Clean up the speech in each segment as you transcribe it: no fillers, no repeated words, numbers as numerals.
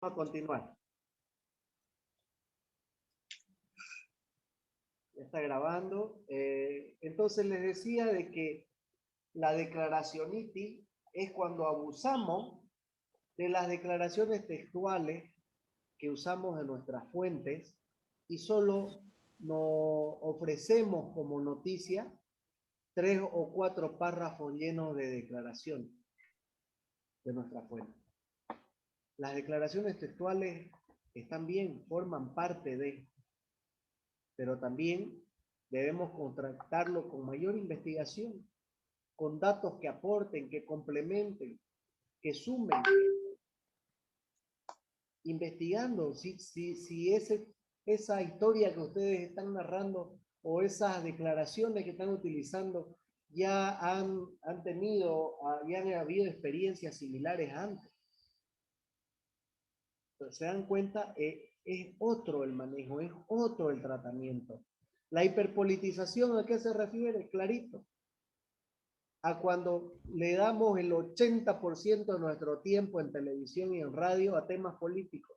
a continuar. Ya está grabando. Entonces les decía de que la declaración ITI es cuando abusamos de las declaraciones textuales que usamos de nuestras fuentes y solo nos ofrecemos como noticia 3 o 4 párrafos llenos de declaración de nuestra fuente. Las declaraciones textuales están bien, forman parte de, pero también debemos contrastarlo con mayor investigación, con datos que aporten, que complementen, que sumen, investigando si esa historia que ustedes están narrando o esas declaraciones que están utilizando ya han habido experiencias similares antes. Entonces, se dan cuenta, es otro el manejo, es otro el tratamiento. La hiperpolitización, ¿a qué se refiere? Clarito. A cuando le damos el 80% de nuestro tiempo en televisión y en radio a temas políticos.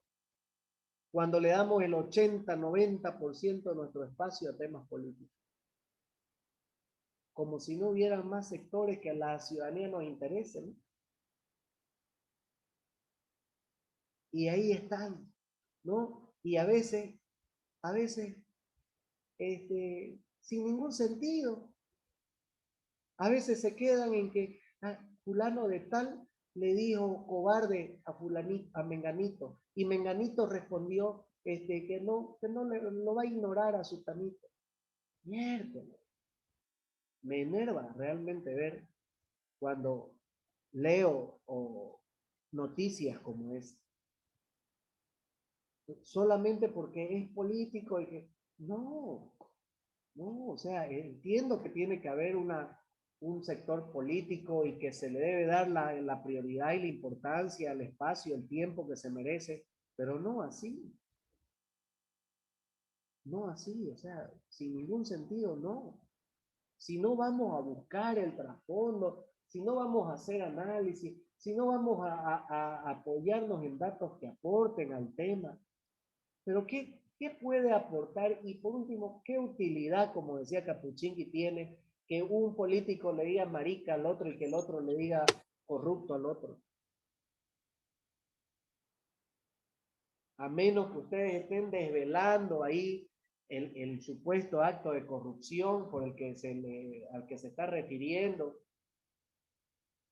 Cuando le damos el 80-90% de nuestro espacio a temas políticos. Como si no hubiera más sectores que a la ciudadanía nos interesen. Y ahí están, ¿no? Y a veces, sin ningún sentido. A veces se quedan en que fulano de tal le dijo cobarde a fulanito, a Menganito, y Menganito respondió que no lo va a ignorar a su tanito. Mierda. Me enerva realmente ver cuando leo noticias como esta. Solamente porque es político y que no, o sea, entiendo que tiene que haber un sector político y que se le debe dar la prioridad y la importancia, el espacio, el tiempo que se merece, pero no así. No así, o sea, sin ningún sentido, no. Si no vamos a buscar el trasfondo, si no vamos a hacer análisis, si no vamos a apoyarnos en datos que aporten al tema, pero ¿qué puede aportar? Y por último, ¿qué utilidad, como decía Capuchinki, tiene que un político le diga marica al otro y que el otro le diga corrupto al otro? A menos que ustedes estén desvelando ahí el supuesto acto de corrupción por el que al que se está refiriendo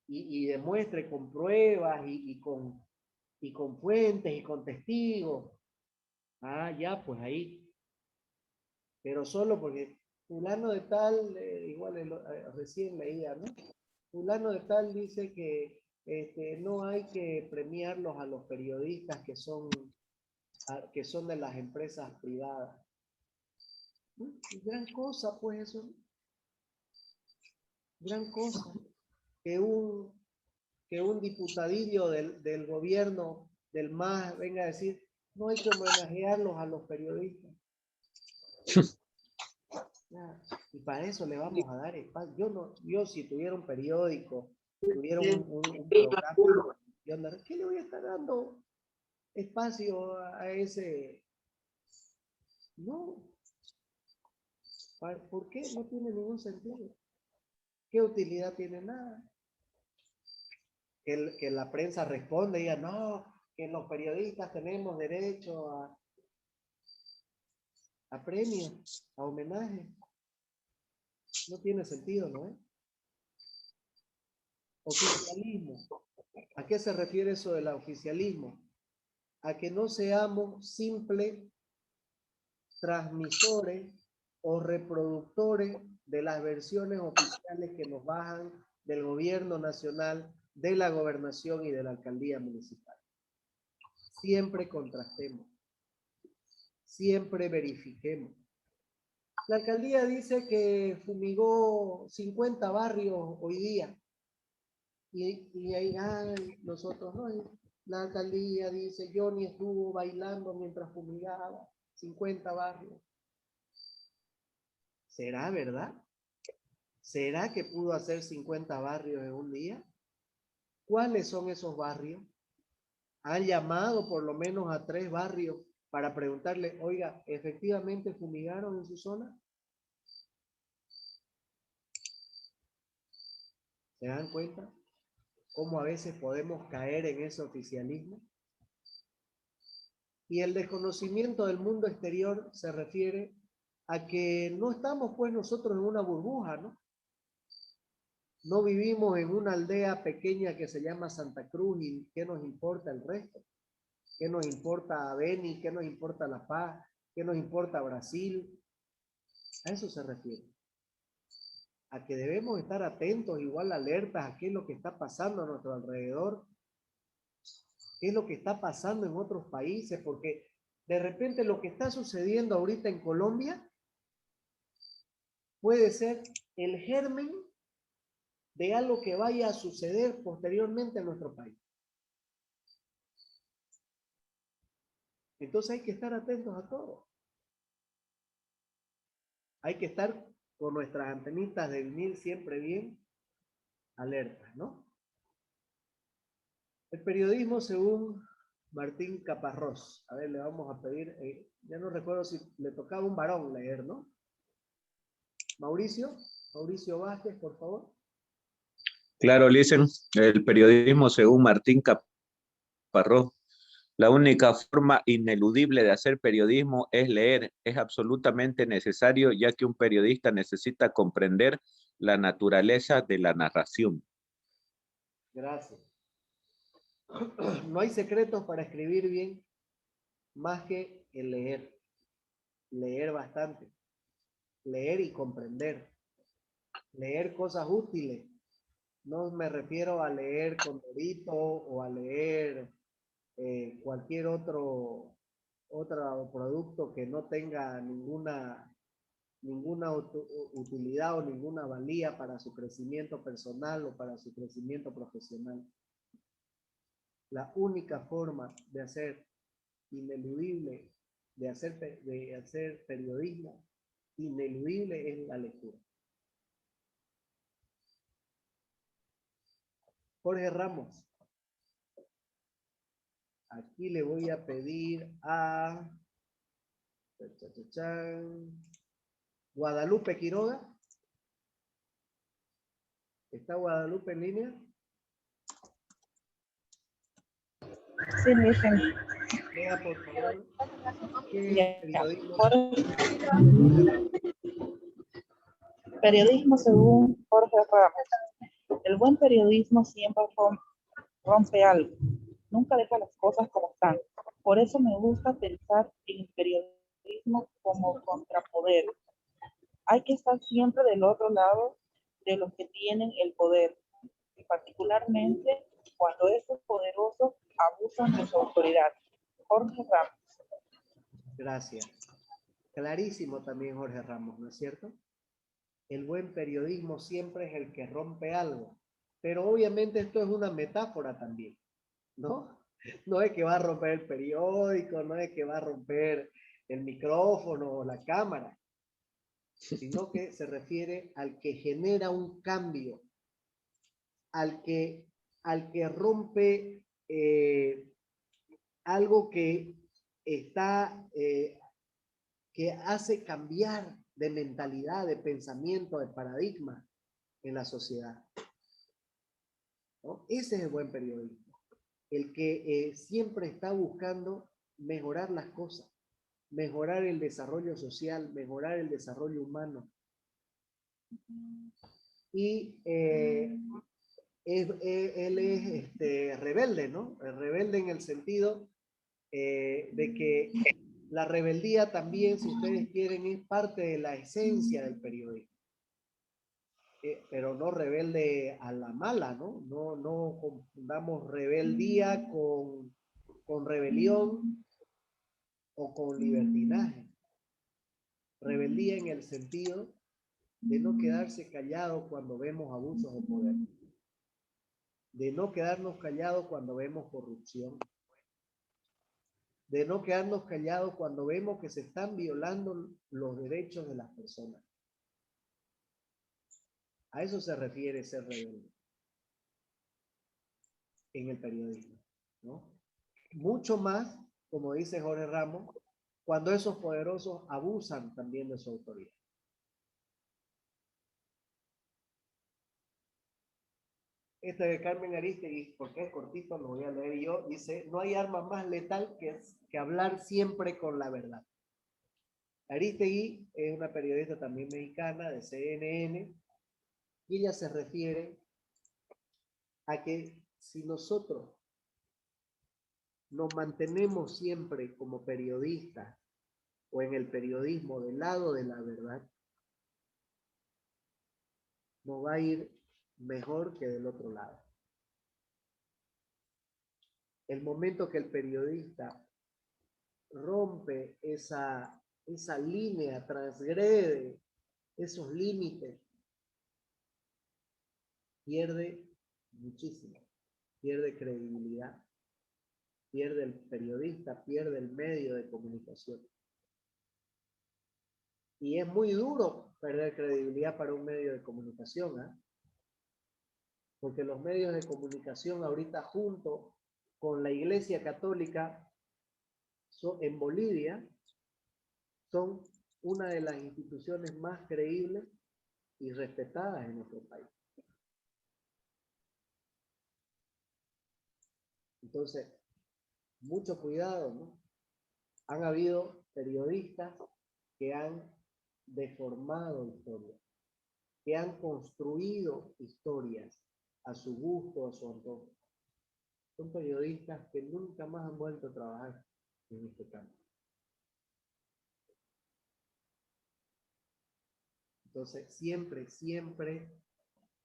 y demuestre con pruebas y con fuentes y con testigos. Ya, pues ahí. Pero solo porque fulano de tal, recién leía, ¿no? Fulano de tal dice que no hay que premiarlos a los periodistas que son de las empresas privadas. Gran cosa, pues eso. Gran cosa. Que un diputadillo del gobierno, del MAS, venga a decir, no hay que homenajearlos a los periodistas. Y para eso le vamos a dar espacio. Yo si tuviera un periódico, tuviera un programa, ¿qué le voy a estar dando espacio a ese? No. ¿Por qué? No tiene ningún sentido. ¿Qué utilidad tiene? Nada. Que la prensa responde y diga, no, que los periodistas tenemos derecho a premios, a homenaje. No tiene sentido, ¿no? Oficialismo. ¿A qué se refiere eso del oficialismo? A que no seamos simples transmisores o reproductores de las versiones oficiales que nos bajan del gobierno nacional, de la gobernación y de la alcaldía municipal. Siempre contrastemos, siempre verifiquemos. La alcaldía dice que fumigó 50 barrios hoy día. Y ahí, nosotros no. La alcaldía dice, Johnny estuvo bailando mientras fumigaba 50 barrios. ¿Será verdad? ¿Será que pudo hacer 50 barrios en un día? ¿Cuáles son esos barrios? Han llamado por lo menos a 3 barrios para preguntarle, oiga, ¿efectivamente fumigaron en su zona? ¿Se dan cuenta cómo a veces podemos caer en ese oficialismo? Y el desconocimiento del mundo exterior se refiere a que no estamos pues nosotros en una burbuja, ¿no? No vivimos en una aldea pequeña que se llama Santa Cruz y ¿qué nos importa el resto? ¿Qué nos importa Beni? ¿Qué nos importa La Paz? ¿Qué nos importa Brasil? A eso se refiere. A que debemos estar atentos, igual alertas a qué es lo que está pasando a nuestro alrededor, qué es lo que está pasando en otros países, porque de repente lo que está sucediendo ahorita en Colombia puede ser el germen de algo que vaya a suceder posteriormente en nuestro país. Entonces hay que estar atentos a todo. Hay que estar con nuestras antenitas de vinil siempre bien alertas, ¿no? El periodismo según Martín Caparrós. A ver, le vamos a pedir, ya no recuerdo si le tocaba un varón leer, ¿no? Mauricio Vázquez, por favor. Claro, Listen, el periodismo según Martín Caparrós. La única forma ineludible de hacer periodismo es leer. Es absolutamente necesario, ya que un periodista necesita comprender la naturaleza de la narración. Gracias. No hay secretos para escribir bien más que el leer. Leer bastante. Leer y comprender. Leer cosas útiles. No me refiero a leer Condorito o a leer cualquier otro producto que no tenga ninguna utilidad o ninguna valía para su crecimiento personal o para su crecimiento profesional. La única forma de hacer ineludible, de hacer periodismo ineludible es la lectura. Jorge Ramos. Aquí le voy a pedir a Guadalupe Quiroga. ¿Está Guadalupe en línea? Sí, dicen. Lea, por favor. Periodismo según Jorge Ramos. El buen periodismo siempre rompe algo. Nunca deja las cosas como están. Por eso me gusta pensar en el periodismo como contrapoder. Hay que estar siempre del otro lado de los que tienen el poder, y particularmente cuando estos poderosos abusan de su autoridad. Jorge Ramos. Gracias. Clarísimo también Jorge Ramos, ¿no es cierto? El buen periodismo siempre es el que rompe algo, pero obviamente esto es una metáfora también, ¿no? No es que va a romper el periódico, no es que va a romper el micrófono o la cámara, sino que se refiere al que genera un cambio, al que rompe algo que está, que hace cambiar de mentalidad, de pensamiento, de paradigma en la sociedad, ¿no? Ese es el buen periodismo, el que siempre está buscando mejorar las cosas, mejorar el desarrollo social, mejorar el desarrollo humano. Y él es rebelde, ¿no? Rebelde en el sentido de que la rebeldía también, si ustedes quieren, es parte de la esencia del periodismo. Pero no rebelde a la mala, ¿no? No confundamos rebeldía con rebelión o con libertinaje. Rebeldía en el sentido de no quedarse callado cuando vemos abusos de poder, de no quedarnos callados cuando vemos corrupción, de no quedarnos callados cuando vemos que se están violando los derechos de las personas. A eso se refiere ser rebelde en el periodismo, ¿no? mucho más, como dice Jorge Ramos, cuando esos poderosos abusan también de su autoridad. Este de Carmen Aristegui, porque es cortito, lo voy a leer yo, dice, no hay arma más letal que hablar siempre con la verdad. Aristegui es una periodista también mexicana de CNN, y ella se refiere a que si nosotros nos mantenemos siempre como periodistas o en el periodismo del lado de la verdad, nos va a ir mejor que del otro lado. El momento que el periodista rompe esa línea, transgrede esos límites, pierde muchísimo, pierde credibilidad, pierde el periodista, pierde el medio de comunicación. Y es muy duro perder credibilidad para un medio de comunicación, ¿eh? Porque los medios de comunicación ahorita junto con la Iglesia Católica en Bolivia son una de las instituciones más creíbles y respetadas en nuestro país. Entonces, mucho cuidado, ¿no? Han habido periodistas que han deformado historias, que han construido historias a su gusto, a su antojo. Son periodistas que nunca más han vuelto a trabajar en este campo. Entonces, siempre, siempre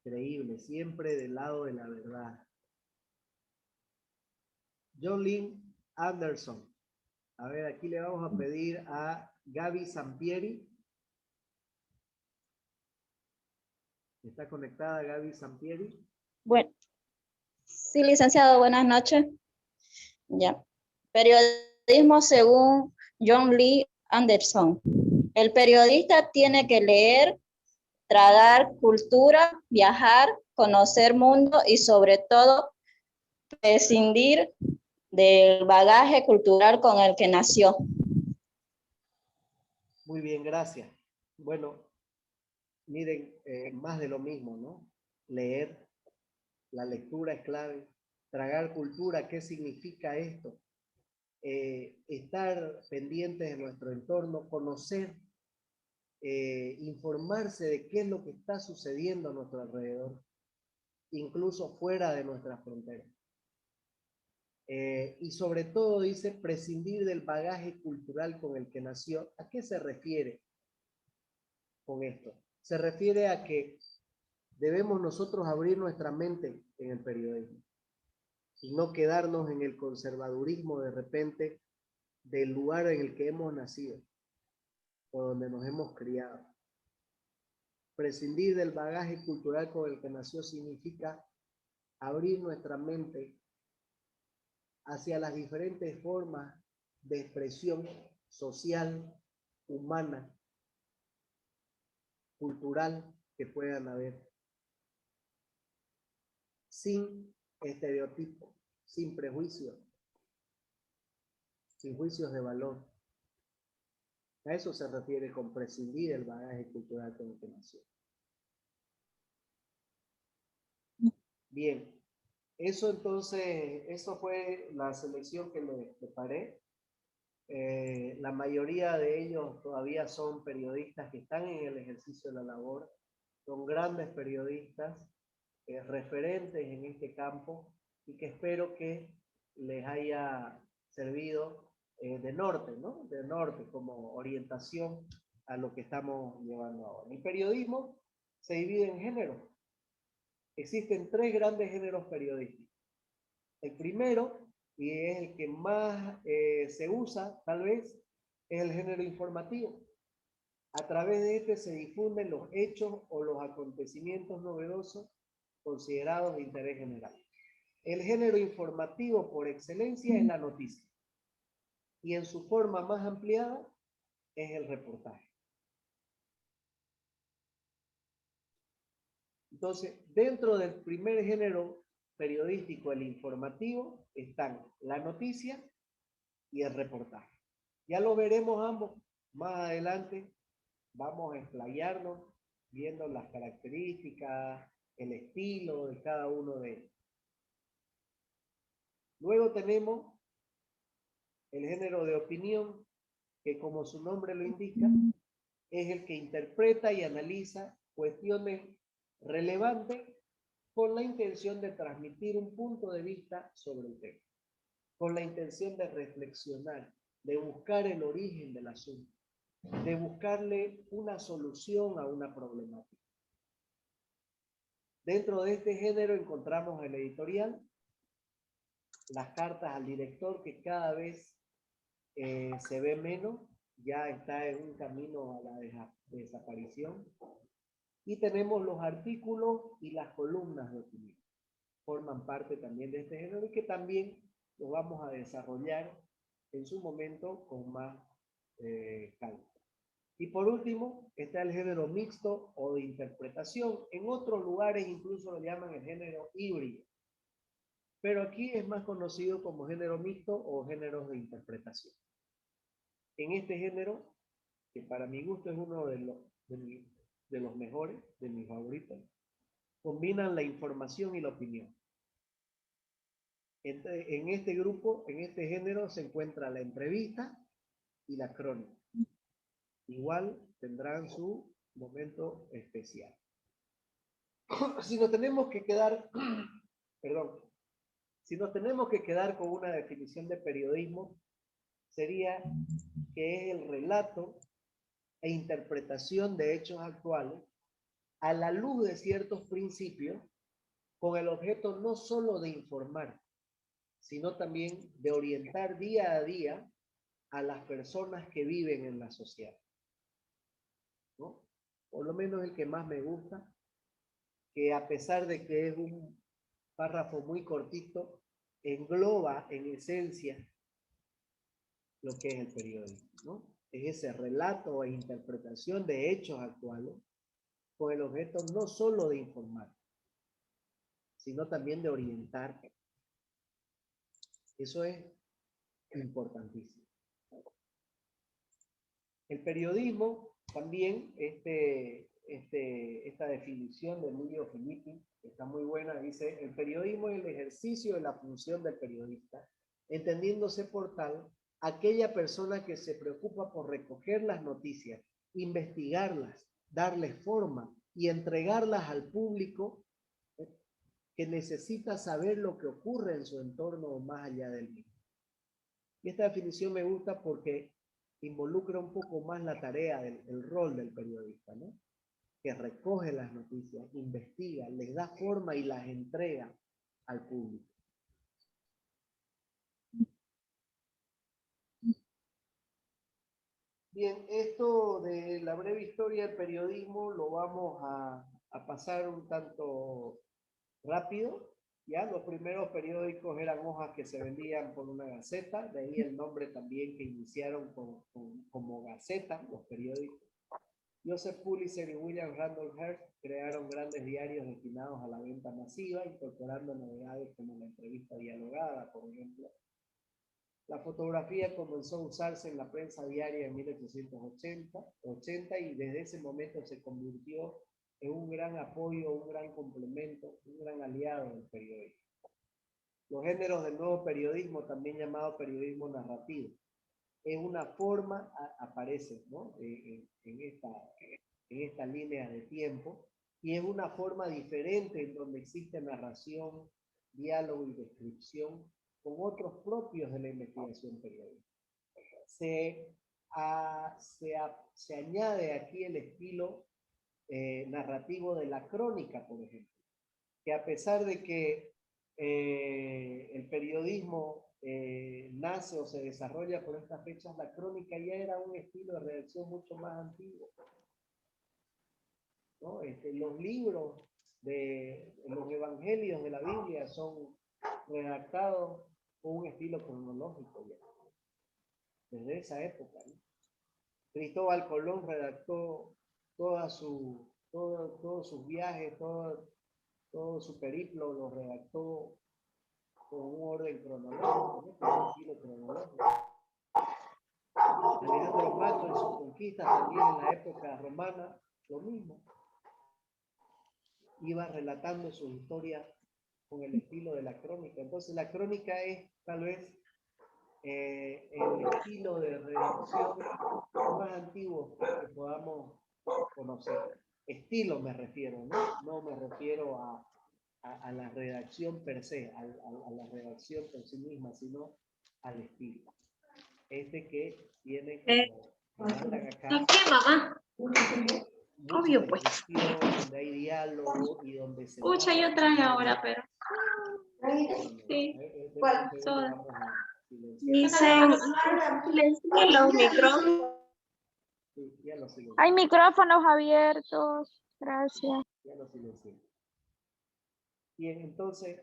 creíble, siempre del lado de la verdad. John Lynn Anderson. A ver, aquí le vamos a pedir a Gaby Sampieri. ¿Está conectada Gaby Sampieri? Bueno, sí, licenciado, buenas noches. Ya. Periodismo según John Lee Anderson. El periodista tiene que leer, tragar cultura, viajar, conocer mundo y sobre todo prescindir del bagaje cultural con el que nació. Muy bien, gracias. Bueno, miren, más de lo mismo, ¿no? Leer, la lectura es clave. Tragar cultura, ¿qué significa esto? Estar pendientes de nuestro entorno, conocer, informarse de qué es lo que está sucediendo a nuestro alrededor, incluso fuera de nuestras fronteras. Y sobre todo dice prescindir del bagaje cultural con el que nació. ¿A qué se refiere con esto? Se refiere a que debemos nosotros abrir nuestra mente en el periodismo y no quedarnos en el conservadurismo de repente del lugar en el que hemos nacido o donde nos hemos criado. Prescindir del bagaje cultural con el que nació significa abrir nuestra mente hacia las diferentes formas de expresión social, humana, cultural que puedan haber, sin estereotipos, sin prejuicios, sin juicios de valor. A eso se refiere con prescindir el bagaje cultural con el que nació. Bien, eso entonces, eso fue la selección que le preparé. La mayoría de ellos todavía son periodistas que están en el ejercicio de la labor, son grandes periodistas, referentes en este campo y que espero que les haya servido de norte, ¿no? De norte como orientación a lo que estamos llevando ahora. El periodismo se divide en géneros. Existen tres grandes géneros periodísticos. El primero, y es el que más se usa, tal vez, es el género informativo. A través de este se difunden los hechos o los acontecimientos novedosos considerados de interés general. El género informativo por excelencia es la noticia. Y en su forma más ampliada es el reportaje. Entonces, dentro del primer género periodístico, el informativo, están la noticia y el reportaje. Ya lo veremos ambos más adelante. Vamos a explayarnos viendo las características, el estilo de cada uno de ellos. Luego tenemos el género de opinión, que como su nombre lo indica, es el que interpreta y analiza cuestiones relevantes con la intención de transmitir un punto de vista sobre el tema, con la intención de reflexionar, de buscar el origen del asunto, de buscarle una solución a una problemática. Dentro de este género encontramos el editorial, las cartas al director, que cada vez se ve menos, ya está en un camino a la desaparición. Y tenemos los artículos y las columnas de opinión. Forman parte también de este género y que también lo vamos a desarrollar en su momento con más calma. Y por último, está el género mixto o de interpretación. En otros lugares incluso lo llaman el género híbrido. Pero aquí es más conocido como género mixto o géneros de interpretación. En este género, que para mi gusto es uno de los mejores, de mis favoritos, combinan la información y la opinión. En este grupo, en este género, se encuentra la entrevista y la crónica. Igual tendrán su momento especial. Si nos tenemos que quedar, perdón, si nos tenemos que quedar con una definición de periodismo, sería que es el relato e interpretación de hechos actuales a la luz de ciertos principios, con el objeto no solo de informar, sino también de orientar día a día a las personas que viven en la sociedad, ¿no? Por lo menos el que más me gusta, que a pesar de que es un párrafo muy cortito, engloba en esencia lo que es el periodismo, ¿no? Es ese relato e interpretación de hechos actuales con el objeto no solo de informar, sino también de orientar. Eso es importantísimo. El periodismo también, esta definición de Emilio Filippi, está muy buena, dice: el periodismo es el ejercicio de la función del periodista, entendiéndose por tal aquella persona que se preocupa por recoger las noticias, investigarlas, darles forma y entregarlas al público que necesita saber lo que ocurre en su entorno o más allá del mismo. Y esta definición me gusta porque involucra un poco más la tarea, el rol del periodista, ¿no? Que recoge las noticias, investiga, les da forma y las entrega al público. Bien, esto de la breve historia del periodismo lo vamos a pasar un tanto rápido. Ya, los primeros periódicos eran hojas que se vendían por una gaceta, de ahí el nombre también que iniciaron como gaceta, los periódicos. Joseph Pulitzer y William Randolph Hearst crearon grandes diarios destinados a la venta masiva, incorporando novedades como la entrevista dialogada, por ejemplo. La fotografía comenzó a usarse en la prensa diaria en 1880 y desde ese momento se convirtió en un gran apoyo, un gran complemento, un gran aliado del periodismo. Los géneros del nuevo periodismo, también llamado periodismo narrativo, es una forma, aparece, ¿no? en esta línea de tiempo, y es una forma diferente en donde existe narración, diálogo y descripción con otros propios de la investigación periodística. Se añade aquí el estilo narrativo de la crónica, por ejemplo, que a pesar de que el periodismo nace o se desarrolla por estas fechas, la crónica ya era un estilo de redacción mucho más antiguo, ¿no? Los libros de los evangelios de la Biblia son redactados con un estilo cronológico ya, desde esa época, ¿no? Cristóbal Colón redactó todos sus viajes, todo su periplo lo redactó con un orden cronológico, ¿no? Con un estilo cronológico. Alejandro Magno en sus conquistas, también en la época romana, lo mismo. Iba relatando su historia con el estilo de la crónica. Entonces la crónica es tal vez el estilo de redacción más antiguo que podamos conocer. Estilo me refiero, ¿no? No me refiero a la redacción per se, a la redacción por sí misma, sino al estilo. Este que tiene como mandan acá. ¿Qué, mamá? Obvio, pues. Donde hay diálogo y donde se... Pucha, yo traje ahora, pero... Sí. ¿Cuál? Soda. Dicen, silencien los micrófonos. Sí, ya lo silencié. Hay micrófonos abiertos. Gracias. Ya lo silencié. Bien, entonces,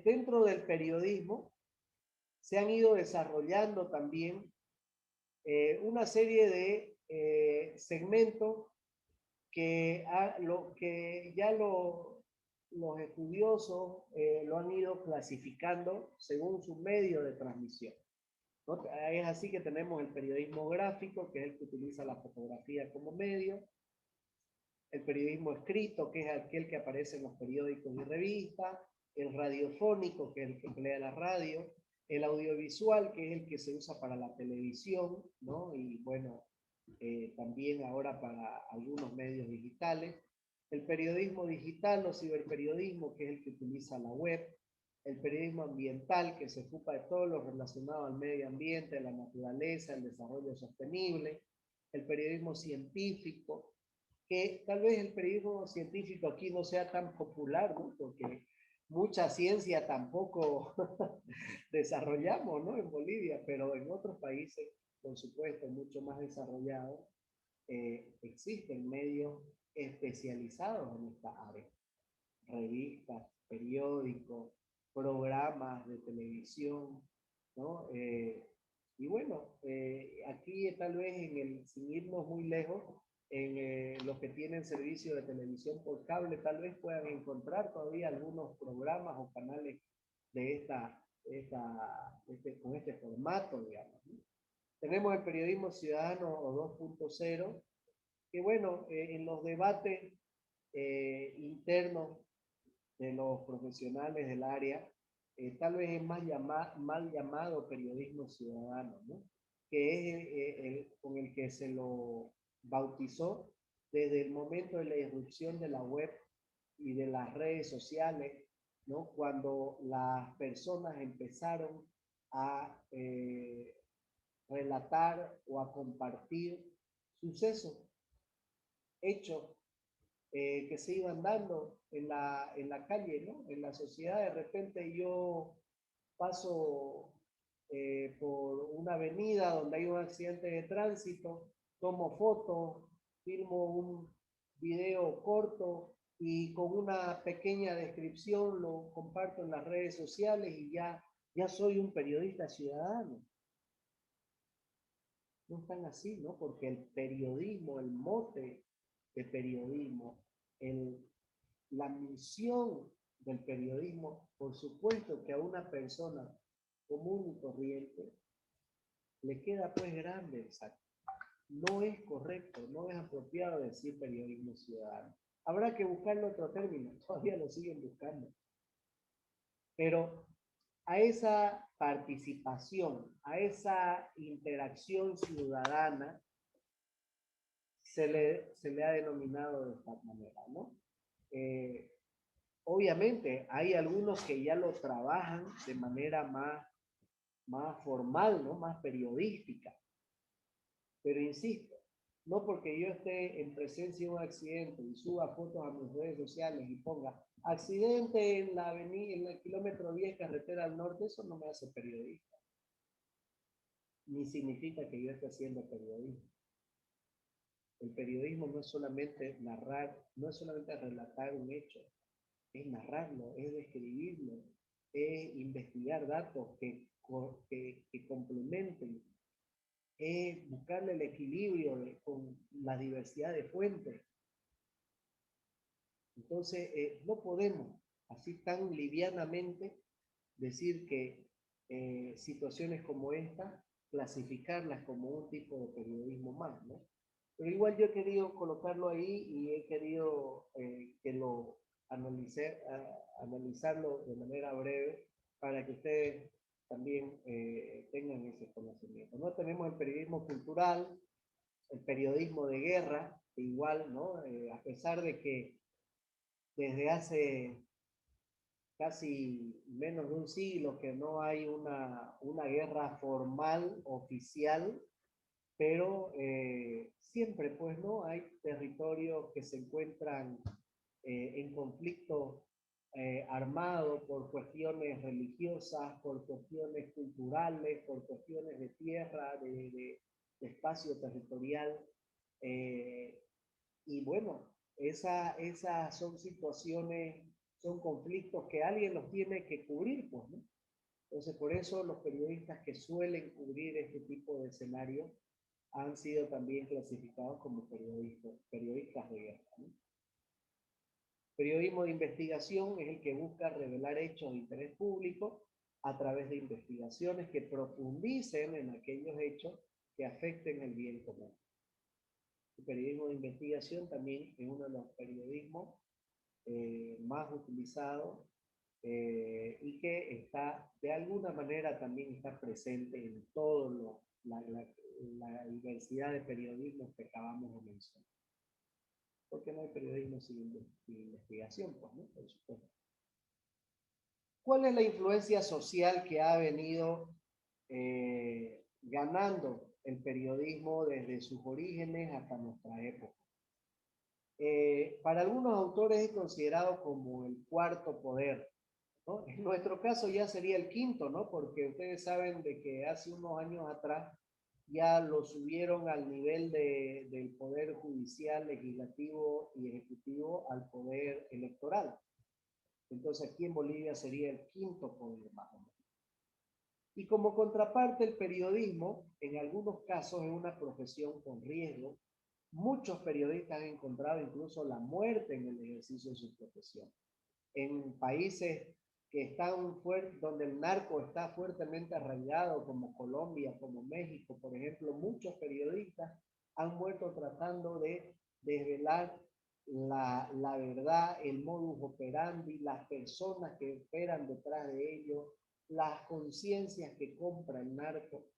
dentro del periodismo se han ido desarrollando también una serie de segmentos que ya los estudiosos lo han ido clasificando según su medio de transmisión, ¿no? Es así que tenemos el periodismo gráfico, que es el que utiliza la fotografía como medio, el periodismo escrito, que es aquel que aparece en los periódicos y revistas, el radiofónico, que es el que emplea la radio, el audiovisual, que es el que se usa para la televisión, ¿no? Y bueno, también ahora para algunos medios digitales, el periodismo digital o ciberperiodismo, que es el que utiliza la web, el periodismo ambiental, que se ocupa de todo lo relacionado al medio ambiente, a la naturaleza, el desarrollo sostenible, el periodismo científico, que tal vez el periodismo científico aquí no sea tan popular, ¿no? Porque mucha ciencia tampoco desarrollamos, ¿no? En Bolivia, pero en otros países, por supuesto, mucho más desarrollados, existen medios especializados en esta área. Revistas, periódicos, programas de televisión, ¿no? Y bueno, aquí tal vez sin irnos muy lejos, en los que tienen servicio de televisión por cable, tal vez puedan encontrar todavía algunos programas o canales de con este formato, digamos, ¿no? Tenemos el periodismo ciudadano o 2.0, que bueno, en los debates internos de los profesionales del área, tal vez es mal llamado periodismo ciudadano, ¿no? Que es con el que se lo bautizó desde el momento de la irrupción de la web y de las redes sociales, ¿no? Cuando las personas empezaron a relatar o a compartir sucesos, hechos que se iban dando en la calle, ¿no? En la sociedad. De repente yo paso por una avenida donde hay un accidente de tránsito, tomo fotos, filmo un video corto y con una pequeña descripción lo comparto en las redes sociales y ya soy un periodista ciudadano. No están así, ¿no? Porque el periodismo, el mote de periodismo, la misión del periodismo, por supuesto que a una persona común y corriente le queda pues grande el saco. No es correcto, no es apropiado decir periodismo ciudadano. Habrá que buscarle otro término, todavía lo siguen buscando. Pero a esa participación, a esa interacción ciudadana, se le ha denominado de esta manera, ¿no? Obviamente hay algunos que ya lo trabajan de manera más formal, ¿no? Más periodística. Pero insisto, no porque yo esté en presencia de un accidente y suba fotos a mis redes sociales y ponga accidente en la avenida, en el kilómetro 10, carretera al norte, eso no me hace periodista. Ni significa que yo esté haciendo periodismo. El periodismo no es solamente narrar, no es solamente relatar un hecho, es narrarlo, es describirlo, es investigar datos que complementen, es buscarle el equilibrio con la diversidad de fuentes. Entonces, no podemos así tan livianamente decir que situaciones como esta, clasificarlas como un tipo de periodismo más, ¿no? Pero igual yo he querido colocarlo ahí y he querido que lo analizarlo de manera breve para que ustedes también tengan ese conocimiento, ¿no? Tenemos el periodismo cultural, el periodismo de guerra, igual, ¿no? A pesar de que desde hace casi menos de un siglo que no hay una guerra formal, oficial, pero siempre, pues, ¿no? Hay territorios que se encuentran en conflicto armado por cuestiones religiosas, por cuestiones culturales, por cuestiones de tierra, de espacio territorial. Y bueno, esas son situaciones, son conflictos que alguien los tiene que cubrir, pues, ¿no? Entonces, por eso los periodistas que suelen cubrir este tipo de escenarios han sido también clasificados como periodistas de guerra, ¿no? Periodismo de investigación es el que busca revelar hechos de interés público a través de investigaciones que profundicen en aquellos hechos que afecten el bien común. El periodismo de investigación también es uno de los periodismos más utilizados y que está, de alguna manera, también está presente en toda la diversidad de periodismos que acabamos de mencionar. Porque no hay periodismo sin investigación, pues, ¿no? Por supuesto. ¿Cuál es la influencia social que ha venido ganando el periodismo desde sus orígenes hasta nuestra época? Para algunos autores es considerado como el cuarto poder, ¿no? En nuestro caso ya sería el quinto, ¿no? Porque ustedes saben de que hace unos años atrás ya lo subieron al nivel del poder judicial, legislativo y ejecutivo al poder electoral. Entonces aquí en Bolivia sería el quinto poder más o menos. Y como contraparte, el periodismo en algunos casos es una profesión con riesgo. Muchos periodistas han encontrado incluso la muerte en el ejercicio de su profesión. En países que están fuertes, donde el narco está fuertemente arraigado, como Colombia, como México, por ejemplo, muchos periodistas han muerto tratando de desvelar la verdad, el modus operandi, las personas que operan detrás de ellos, las conciencias que compra el narco.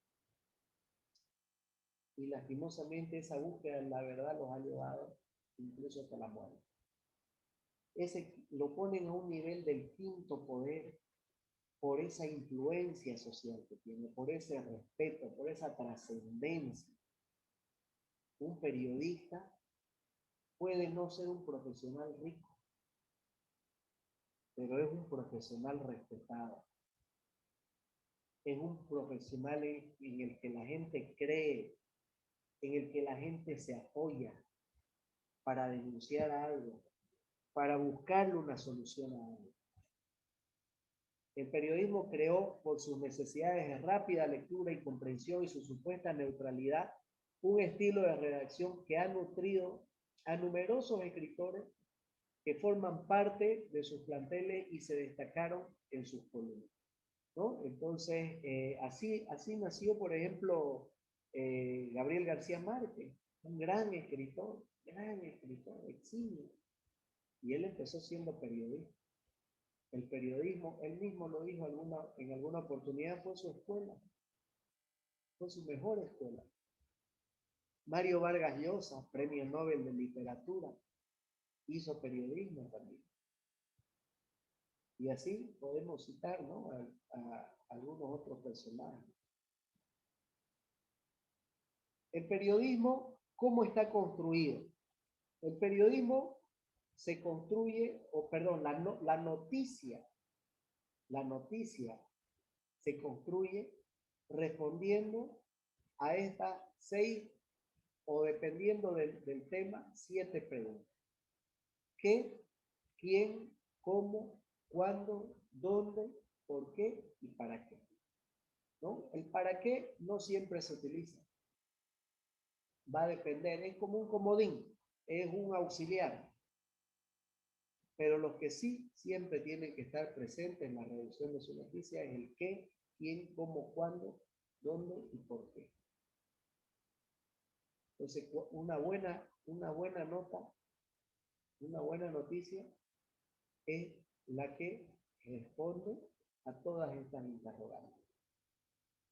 Y lastimosamente esa búsqueda de la verdad los ha llevado incluso hasta la muerte. Ese lo ponen a un nivel del quinto poder por esa influencia social que tiene, por ese respeto, por esa trascendencia. Un periodista puede no ser un profesional rico, pero es un profesional respetado. Es un profesional en el que la gente cree, en el que la gente se apoya para denunciar algo, para buscarle una solución a algo. El periodismo creó, por sus necesidades de rápida lectura y comprensión y su supuesta neutralidad, un estilo de redacción que ha nutrido a numerosos escritores que forman parte de sus planteles y se destacaron en sus columnas, ¿no? Entonces, así nació, por ejemplo, Gabriel García Márquez, un gran escritor, eximio. Y él empezó siendo periodista. El periodismo, él mismo lo dijo en alguna oportunidad, fue su escuela, fue su mejor escuela. Mario Vargas Llosa, Premio Nobel de Literatura, hizo periodismo también. Y así podemos citar, ¿no?, a algunos otros personajes. El periodismo, ¿cómo está construido? El periodismo se construye, la noticia se construye respondiendo a estas 6, o dependiendo del tema, 7 preguntas. ¿Qué? ¿Quién? ¿Cómo? ¿Cuándo? ¿Dónde? ¿Por qué? ¿Y para qué? ¿No? El para qué no siempre se utiliza. Va a depender, es como un comodín, es un auxiliar. pero los que sí siempre tienen que estar presentes en la redacción de su noticia es el qué, quién, cómo, cuándo, dónde y por qué. Entonces, una buena nota, una buena noticia es la que responde a todas estas interrogantes.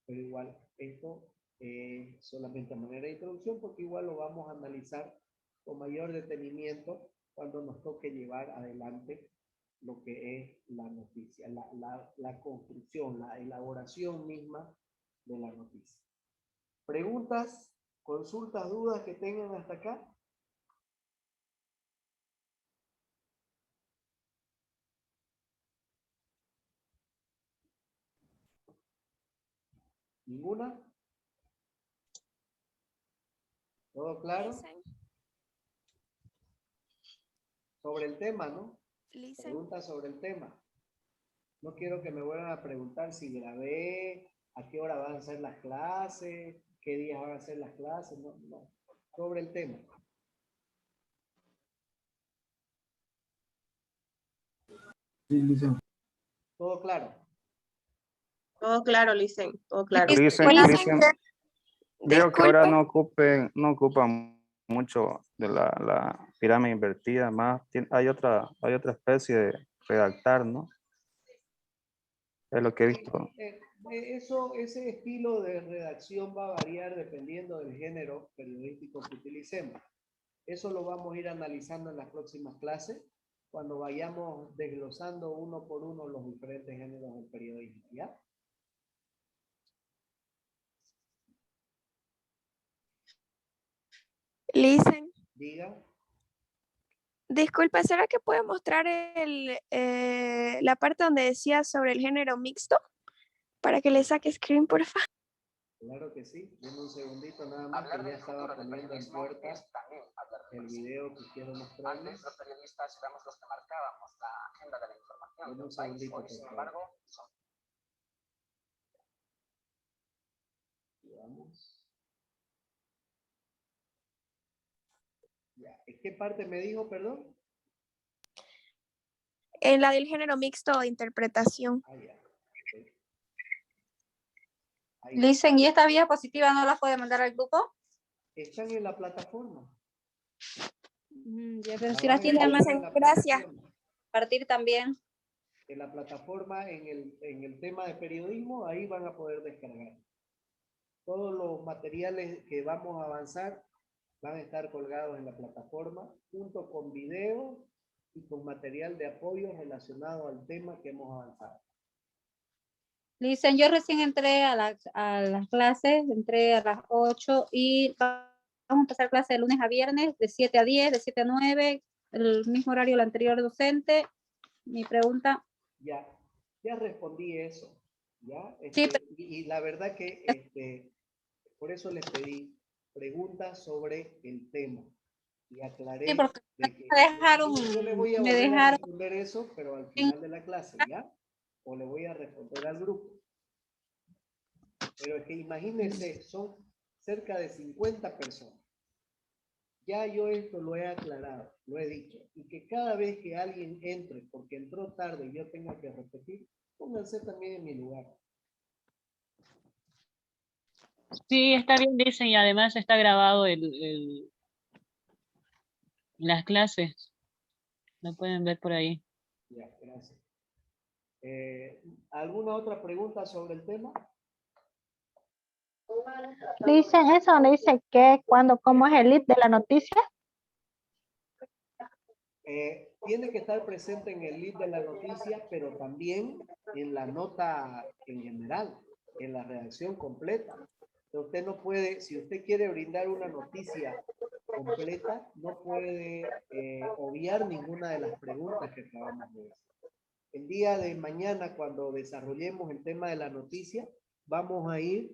Pero igual, esto es solamente a manera de introducción, porque igual lo vamos a analizar con mayor detenimiento cuando nos toque llevar adelante lo que es la noticia, la construcción, la elaboración misma de la noticia. ¿Preguntas, consultas, dudas que tengan hasta acá? ¿Ninguna? ¿Todo claro? Sobre el tema, ¿no? Preguntas sobre el tema. No quiero que me vuelvan a preguntar si grabé, a qué hora van a ser las clases, qué días van a ser las clases, no. Sobre el tema. Sí, Licen. ¿Todo claro? Todo claro, Licen, todo claro. Licen, veo que ahora no ocupan mucho de la pirámide invertida, más hay otra especie de redactar, ¿no? Es lo que he visto. Ese estilo de redacción va a variar dependiendo del género periodístico que utilicemos. Eso lo vamos a ir analizando en las próximas clases, cuando vayamos desglosando uno por uno los diferentes géneros del periodismo, ¿ya? Licen, Diga. disculpe, ¿será que puede mostrar la parte donde decía sobre el género mixto? Para que le saque screen, por favor. Claro que sí. Deme un segundito nada más, que ya estaba poniendo en puerta el video que quiero mostrarles. Los periodistas éramos los que marcábamos la agenda de la información. Deme un segundito, por favor. Vamos. Ya. ¿En qué parte me dijo, perdón? En la del género mixto de interpretación. Ah, ya. Okay. Licen, ¿y esta diapositiva no la puede mandar al grupo? Están en la plataforma. Ya, pero si la tiene más, gracias. Partir también. En la plataforma, en el tema de periodismo, ahí van a poder descargar. Todos los materiales que vamos a avanzar van a estar colgados en la plataforma, junto con videos y con material de apoyo relacionado al tema que hemos avanzado. Licen, yo recién entré a las clases, entré a las 8 y vamos a empezar clases de lunes a viernes, de 7 a 10, de 7 a 9, el mismo horario del anterior docente. Mi pregunta. Ya respondí eso, ¿ya? Sí, y la verdad que por eso les pedí preguntas sobre el tema. Y aclaré sí, porque de que yo le voy a volver a responder eso, pero al final de la clase, ¿ya? O le voy a responder al grupo. Pero es que imagínense, son cerca de 50 personas. Ya yo esto lo he aclarado, lo he dicho. Y que cada vez que alguien entre, porque entró tarde y yo tenga que repetir, pónganse también en mi lugar. Sí, está bien, dicen, y además está grabado las clases. Lo pueden ver por ahí. Ya, gracias. ¿Alguna otra pregunta sobre el tema? Dicen eso, donde dice que, cuándo, cómo es el lead de la noticia. Tiene que estar presente en el lead de la noticia, pero también en la nota en general, en la redacción completa. Usted no puede, si usted quiere brindar una noticia completa, no puede obviar ninguna de las preguntas que acabamos de decir. El día de mañana, cuando desarrollemos el tema de la noticia, vamos a ir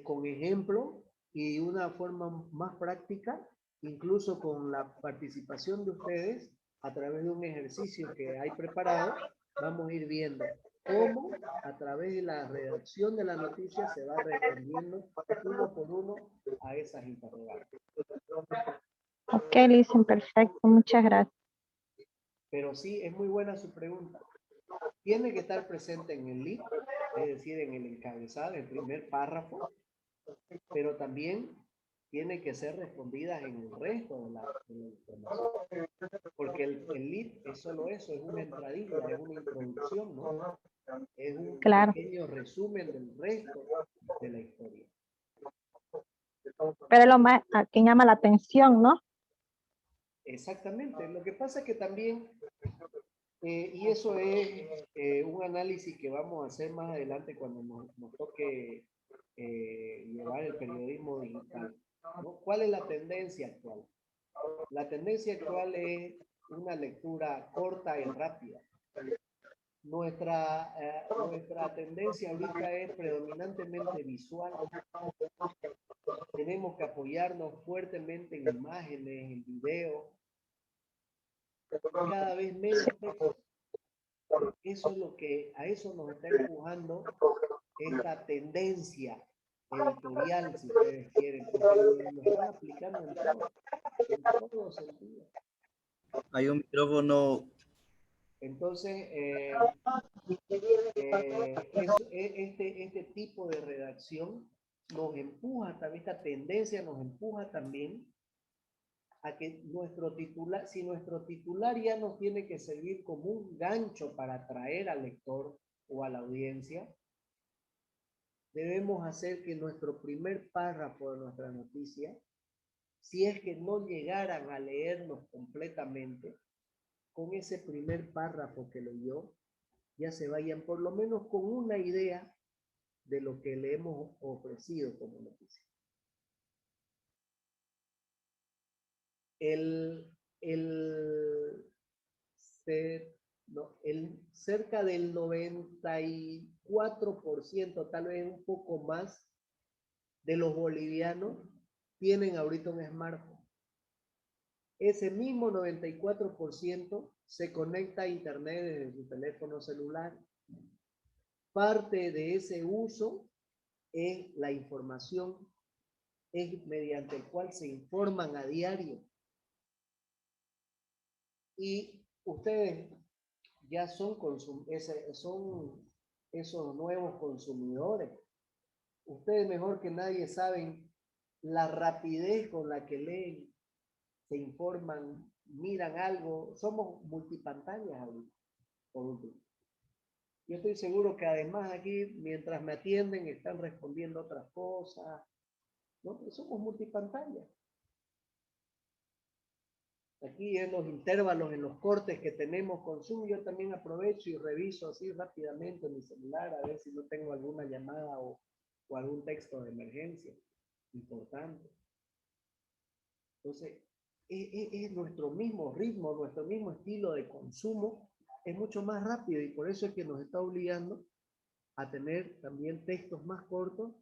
con ejemplo y una forma más práctica, incluso con la participación de ustedes, a través de un ejercicio que hay preparado, vamos a ir viendo cómo a través de la redacción de la noticia se va respondiendo uno por uno a esas interrogantes. Ok, Licen, perfecto, muchas gracias. Pero sí, es muy buena su pregunta. Tiene que estar presente en el lead, es decir, en el encabezado, el primer párrafo, pero también tiene que ser respondidas en el resto de la información. Porque el lead es solo eso, es una entradilla, es una introducción, ¿no? Es un pequeño resumen del resto de la historia. Pero lo más que llama la atención, ¿no? Exactamente. Lo que pasa es que también, y eso es un análisis que vamos a hacer más adelante cuando nos toque llevar el periodismo digital, ¿no? ¿Cuál es la tendencia actual? La tendencia actual es una lectura corta y rápida. Nuestra tendencia ahorita es predominantemente visual. Tenemos que apoyarnos fuertemente en imágenes, en videos, cada vez menos texto. Eso es lo que a eso nos está empujando esta tendencia editorial, si ustedes quieren, porque lo están aplicando en todos sentidos. Hay un micrófono. Entonces, este tipo de redacción nos empuja también, esta tendencia nos empuja también a que nuestro titular, si nuestro titular ya nos tiene que servir como un gancho para atraer al lector o a la audiencia, debemos hacer que nuestro primer párrafo de nuestra noticia, si es que no llegaran a leernos completamente, con ese primer párrafo que leyó, ya se vayan por lo menos con una idea de lo que le hemos ofrecido como noticia. Cerca del 94%, tal vez un poco más, de los bolivianos tienen ahorita un smartphone. Ese mismo 94% se conecta a internet desde su teléfono celular. Parte de ese uso es la información, es mediante el cual se informan a diario. Y ustedes ya son esos nuevos consumidores. Ustedes mejor que nadie saben la rapidez con la que leen, se informan, miran algo. Somos multipantallas ahorita, por último. Yo estoy seguro que además aquí, mientras me atienden, están respondiendo otras cosas, ¿no? Somos multipantallas. Aquí en los intervalos, en los cortes que tenemos con Zoom, yo también aprovecho y reviso así rápidamente en mi celular a ver si no tengo alguna llamada o algún texto de emergencia importante. Entonces, es nuestro mismo ritmo, nuestro mismo estilo de consumo, es mucho más rápido y por eso es que nos está obligando a tener también textos más cortos